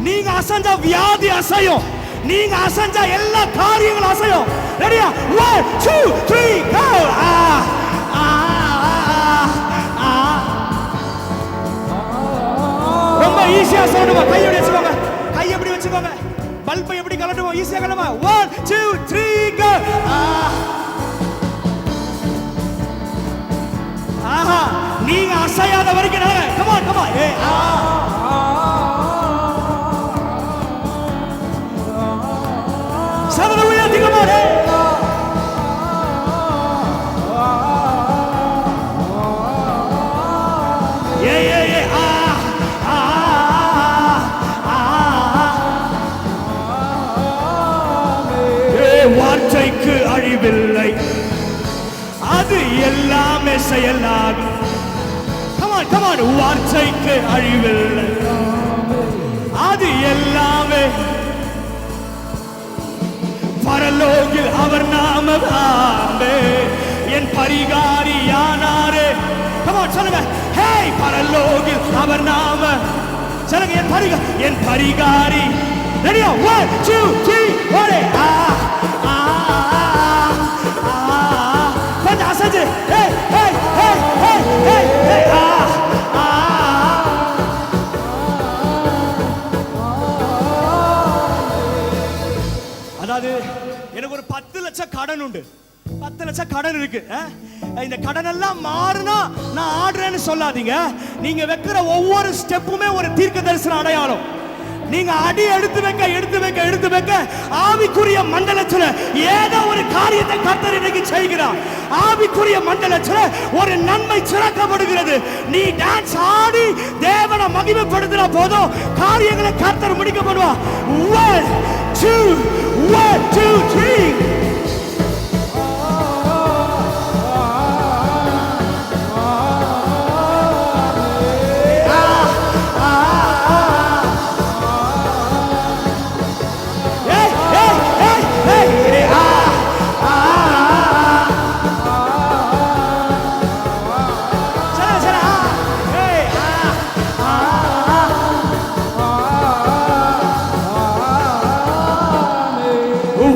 நீங்க அசஞ்சா வியாதி அசையும். நீங்க அசஞ்சா எல்லா காரியங்களும் அசையும். ரெடியா? 1 2 3 go. ஆ ஆ ஆ. ரொம்ப ஈஸியா சொல்லுங்க. கையோட வச்சுக்கோங்க. கை எப்படி வச்சுக்கோங்க. பல்பை எப்படி கலட்டுவோம்? ஈஸியா கலமா. 1 2 3 go. ஆ ஆஹா. நீங்க அசையாத வரைக்கும் come on come on. ஏ ஆ சதன உயர்த்தி come on. ஏ ஏ ஏ ஆ ஆ ஆ. ஏ வார்த்தைக்கு அழிவில்லை, அது எல்லாமே செயலாகும். Come on, வார்த்தைக்கு அழிவில்லை, அது எல்லாமே. பரலோகில் அவர் நாமமே என் பரிகாரி யானாரே. Come on சொல்லுங்க. ஹே பரலோகில் அவர் நாம. சொல்லுங்க என் பரிகாரி. ரெடியா? 1 2 3 ஒரே ஆ ஆ ஆ. கொஞ்சம் அசைச்சு. ஹே ஹே ஹே ஹே ஹே ஆ ஆ. கடன் உண்டு, 10 லட்சம் கடன் இருக்கு. இந்த கடன் எல்லாம் மாறினா நான் ஆடுறேன்னு சொல்லாதீங்க. நீங்க வைக்கிற ஒவ்வொரு ஸ்டெப்புமே ஒரு தீர்க்க தரிசன அடையாளம். நீங்க அடி எடுத்து வைக்க ஆவிக்குரிய மண்டலத்துல ஏதோ ஒரு காரியத்தை கர்த்தர் இன்னைக்கு செய்கிறார். ஆவிக்குரிய மண்டலத்துல ஒரு நன்மை சிறக்கப்படுகிறது. நீ டான்ஸ் ஆடி தேவனை மகிமைப்படுத்தின போதும் காரியங்களை கர்த்தர் முடிக்க பண்ணுவார். 1 2 3.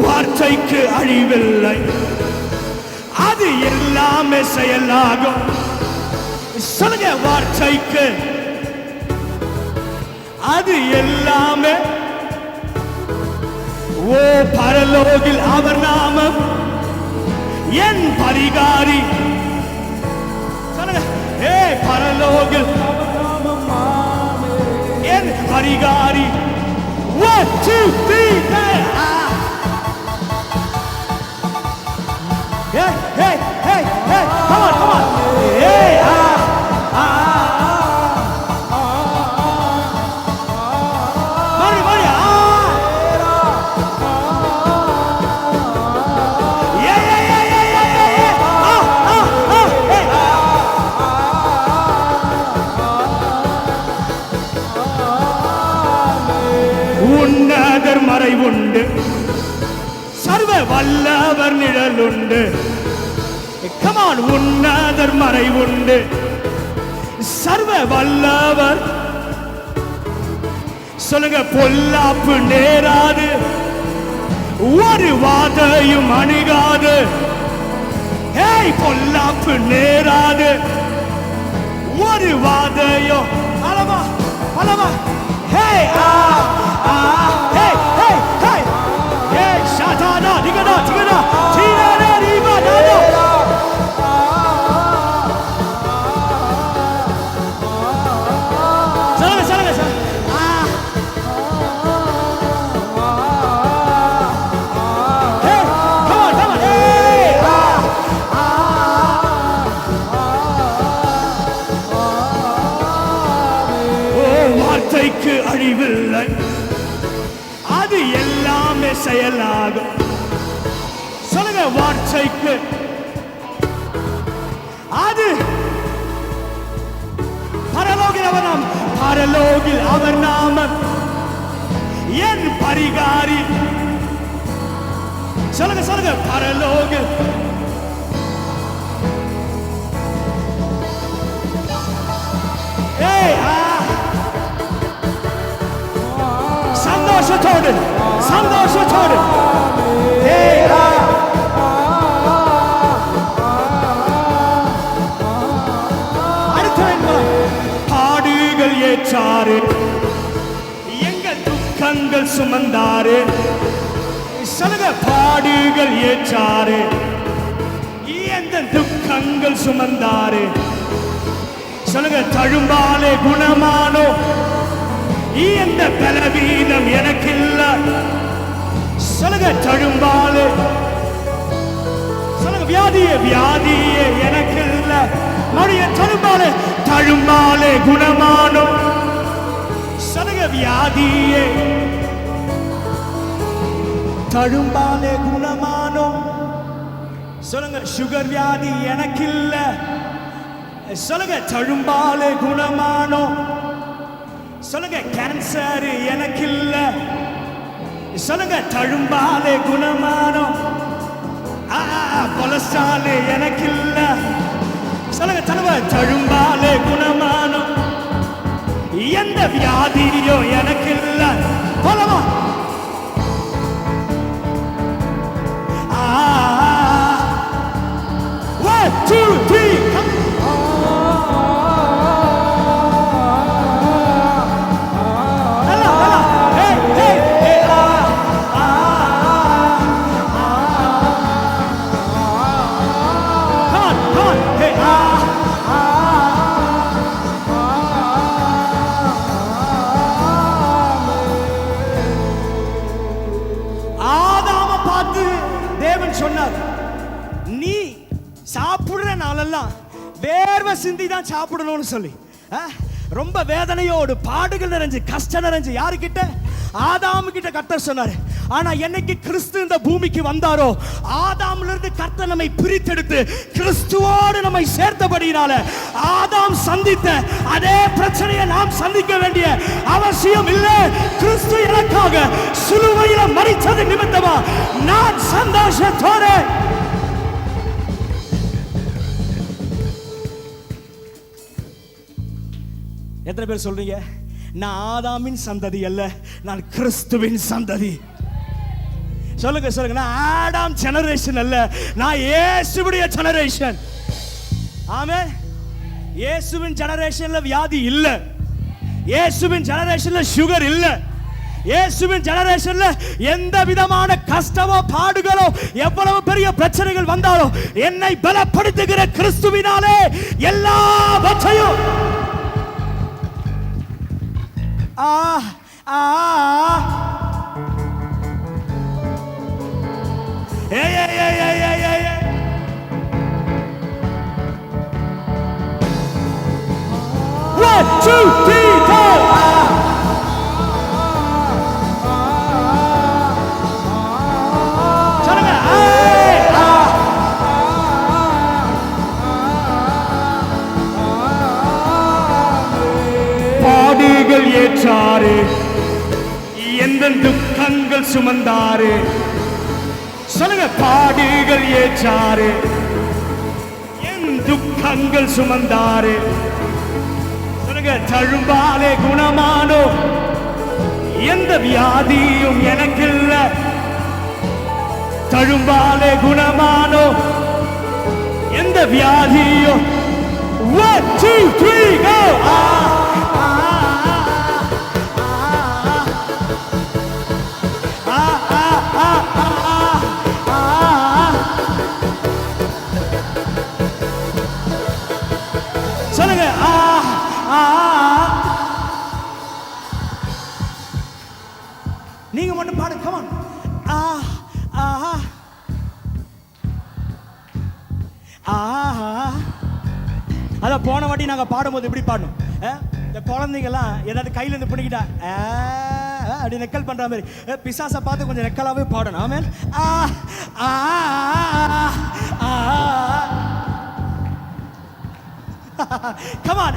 வார்த்தைக்கு அழிவில்லை, அது எல்லாமே செயலாகும். சொல்லுங்க, வார்த்தைக்கு அது எல்லாமே. ஓ பரலோகில் அவர் நாமம் என் பரிகாரி. சொல்லுங்க, ஏ பரலோகில் என் பரிகாரி. 1 2 3. Hey, hey, hey, hey, come on, come on. Hey, Mari, Mari, yeah, yeah, yeah, yeah, yeah, yeah, hey. உன்னதர் மறை உண்டு, சர்வ வல்லவர் நிழல் உண்டு. Come on, உன்னதர் மறை உண்டு, சர்வ வல்லவர். சொல்லுங்க, பொல்லாப்பு நேராது, ஒரு வாதையும் அணுகாது. ஏய், பொல்லாப்பு நேராது, ஒரு வாதையும். அலமா அலமா. Hey, hey, hey, hey. Hey, Shatana, Digana, Tigana, Tina, Riva, Nano. Salanga, salanga, salanga. Hey, come on, come on. Hey, வார்த்தைக்கு அழிவில்லை, அது எல்லாமே செயலாகும். சொல்லுங்க, வார்த்தைக்கு அது பரலோகில் அவர் நாமம், பரலோகில் அவர் நாமம் என் பரிகாரி. சொல்லுங்க, சொல்லுங்க, பரலோகில். ஏய், சந்தோஷத்தோடு, சந்தோஷத்தோடு. ஏய், பாடுகள் ஏற்றாரு, எங்கள் துக்கங்கள் சுமந்தாரு. சொல்லுங்க, பாடுகள் ஏற்றாரு, எங்கள் துக்கங்கள் சுமந்தாரு. சொல்லுங்க, தழும்பாலே குணமானோ, எந்த பலவீனம் எனக்கு இல்ல. சொல்லுங்க, தழும்பாலே. சொல்லுங்க, வியாதியே வியாதியே எனக்கு இல்ல. மறுபடிய தழும்பாலே, தழும்பாலே குணமானோ. சொல்லுங்க, வியாதியே தழும்பாலே குணமானோ. சொல்லுங்க, சுகர் வியாதி எனக்கு இல்ல. சொல்லுங்க, தழும்பாலே குணமானோ. சொல்லுங்க, கேன்சர் எனக்கு இல்ல. சொல்லுங்க, தழும்பாலே குணமானோ. கொலஸ்ட்ரால் எனக்கு இல்ல. சொல்லுங்க, தழும்பாலே குணமானோ. எந்த வியாதியோ எனக்கு இல்ல. போலமா. 1 2 3. எல்லாம் வேர்வை சிந்தி தான் சாப்பிடணும்னு சொல்லி ரொம்ப வேதனையோடு பாடுகள் நிறைஞ்சு கஷ்டம் நிறைஞ்சு யாருக்கிட்ட ஆதாம் கிட்ட கர்த்தர் சொன்னாரு. ஆனா என்னைக்கு கிறிஸ்து இந்த பூமிக்கு வந்தாரோ ஆதாம்ல இருந்து கர்த்தர் நம்மை பிரித்தெடுத்து கிறிஸ்துவோடு நம்மை சேர்த்தபடியினால ஆதாம் சந்தித்த அதே பிரச்சனையை நாம் சந்திக்க வேண்டிய அவசியம் இல்லை. கிறிஸ்து எனக்காக சிலுவையில மரித்தது நிமித்தமா நான் சந்தோஷத்தோடு எத்தனை பேர் சொல்றீங்க நான் ஆதாமின் சந்ததி அல்ல, நான் கிறிஸ்துவின் சந்ததி? சொல்லுங்க சொல்லுங்க. நான் ஆடாம் ஜெனரேஷன் அல்ல, நான் இயேசுவுடைய ஜெனரேஷன். ஆமென். இயேசுவின் ஜெனரேஷன்ல வியாதி இல்ல, இயேசுவின் ஜெனரேஷன்ல சுகர் இல்ல, இயேசுவின் ஜெனரேஷன்ல எந்த விதமான கஷ்டமோ பாடுகளோ எவ்வளவு பெரிய பிரச்சனைகள் வந்தாலும் என்னை பலப்படுத்துகிற கிறிஸ்துவினாலே எல்லாவற்றையும் One, two, three, go! பாடுகள் ஏற்றாரு, எந்த துக்கங்கள் சுமந்தாரு. சொல்லுங்க. பாடுகள் ஏற்றாரு, என் துக்கங்கள் சுமந்தாரு. சொல்லுங்க. தழும்பாலே குணமானோ, எந்த வியாதியும் எனக்கு இல்ல. தழும்பாலே குணமானோ, எந்த வியாதியும். 1, 2, 3, go! சொல்லுங்க. நீங்க மட்டும் பாடு. come on. அத போன வாட்டி நாங்க பாடும்போது எப்படி பாடணும்? இந்த குழந்தைங்கலாம் ஏதாவது கையில இருந்து பிடிக்கிட்டா அப்படி நெக்கல் பண்ற மாதிரி பிசாசை பார்த்து கொஞ்சம் நெக்கலாவே பாடணும். ஆமென். come on.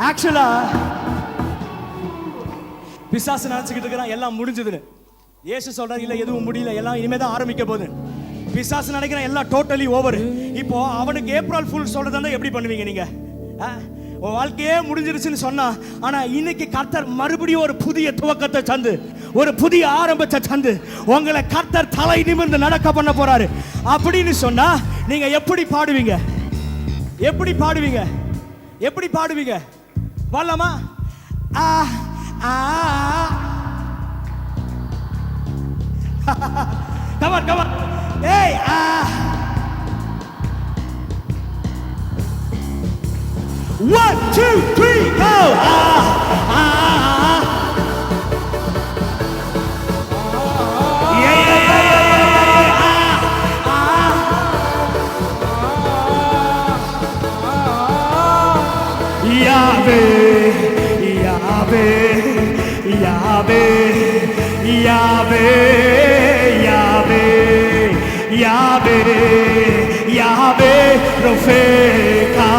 ஆக்சுவலா பிசாசு நினைச்சுக்கிட்டு இருக்கிறான் எல்லாம் முடிஞ்சதுன்னு. இயேசு சொல்றாரு இல்ல எதுவும் முடியல, எல்லாம் இனிமே தான் ஆரம்பிக்க போகுது. பிசாசு நினைக்கிறான் எல்லாம் டோட்டலி ஓவர். இப்போ அவனுக்கு ஏப்ரல் ஃபுல் சொல்றதா எப்படி பண்ணுவீங்க நீங்க? உன் வாழ்க்கையே முடிஞ்சிருச்சுன்னு சொன்னா, ஆனா இன்னைக்கு கர்த்தர் மறுபடியும் ஒரு புதிய துவக்கத்தை தந்து, ஒரு புதிய ஆரம்பத்தை தந்து உங்களை கர்த்தர் தலை நிமிர்ந்து நடக்க பண்ண போறாரு அப்படின்னு சொன்னா நீங்க எப்படி பாடுவீங்க? எப்படி பாடுவீங்க? எப்படி பாடுவீங்க? வரலாமா? come on, come on. Hey, One, two, three, go! Yahweh, Yahweh, Yahweh, Yahweh, Yahweh, Yahweh, Yahweh, Rofeka,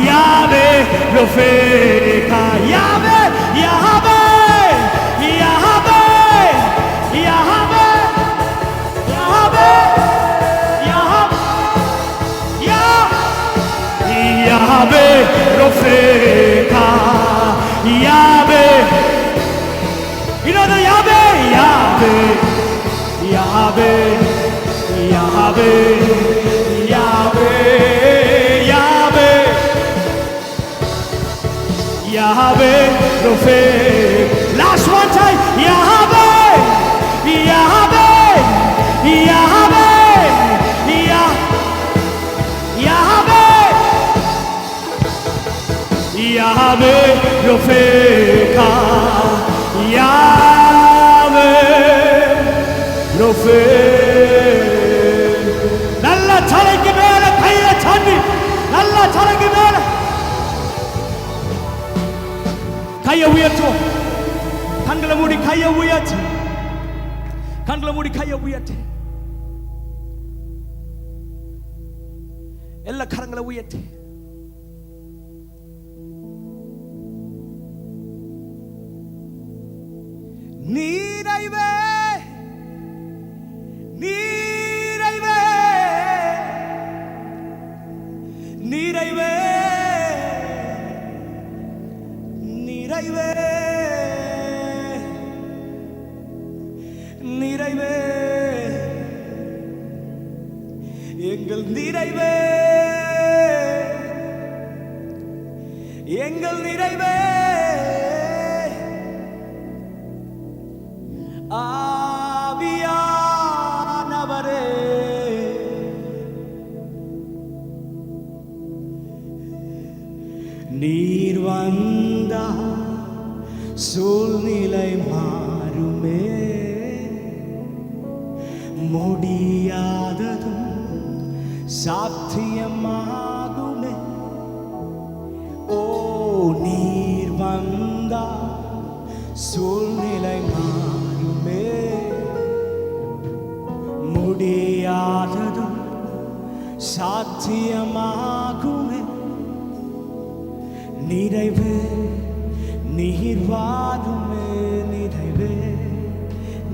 Yahweh, Rofeka, Yahweh, Yahweh, Yahweh, Yahweh, Yahweh, Yahweh, Yahweh, Rofeka, Yahweh. You know the Yahweh, Yahweh, Yahweh, Yahweh, Yahweh, Yahweh, Yahweh, Rofek. Last one time, Yahweh, Yahweh, Yahweh, Yahweh, Yahweh, Rofeka. Yahweh, Rofeka. கையை உயர்த்துவோம். கண்களை மூடி கையை உயர்த்து. கண்களை மூடி கையை உயர்த்து. எல்லா கரங்களை உயர்த்து. நிறைவே நிறைவே நிறைவே நிறைவே நிறைவே எங்கள் நிறைவே எங்கள் நிறைவே ஆவியானவரே நீர் வந்தா சூழ்நிலை மாறுமே, முடியாததும் சாத்தியமாகுமே. ஓ நீர் வந்தா சூழ்நிலை மாறுமே, முடியாததும் சாத்தியமாகுமே. நிறைவே நீர் வாருமே, நிறைவே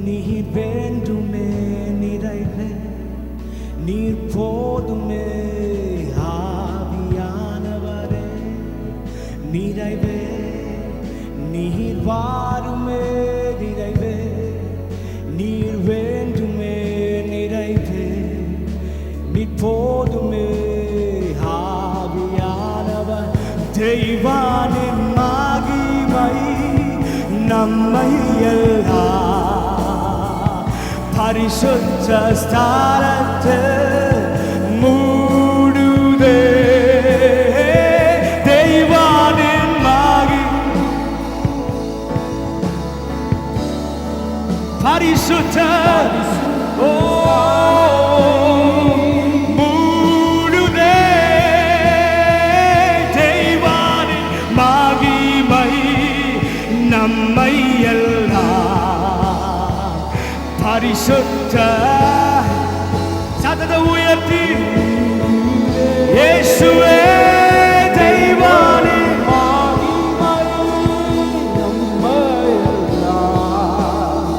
நீர் வேண்டுமே, நிறைவே நீர் போதுமே. ஆவியானவரே நிறைவே நீர் வாருமே, நிறைவே நீர் வேண்டுமே, நிறைவே நீர் போதுமே. ஆவியானவர் தெய்வானின் மகிமை நம்மை எல்லாம் பரிசுத்த ஸ்தலத்தில் மூடுதே. தெய்வானின் மகிமை பரிசுத்த மூடுதே. தெய்வானின் மகிமை நம்மை எல்லாம் பரிசுத்த சத்தத்தை உயர்த்தி இயேசுவே தெய்வானின் மகிமை நம்மை எல்லாம்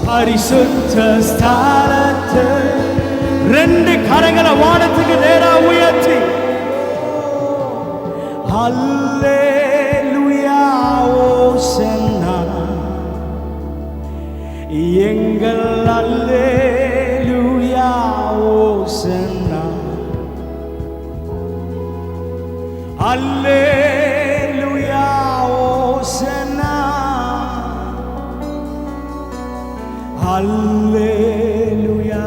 பரிசுத்த ஸ்தலத்தில். ரெண்டு கரங்களை வானத்துக்கு நேரா உயர்த்தி அல்லேலூயா ஓசன்னா எங்கள் அல்லேலூயா ஓசன்னா அல்லேலூயா ஓசன்னா அல்லேலூயா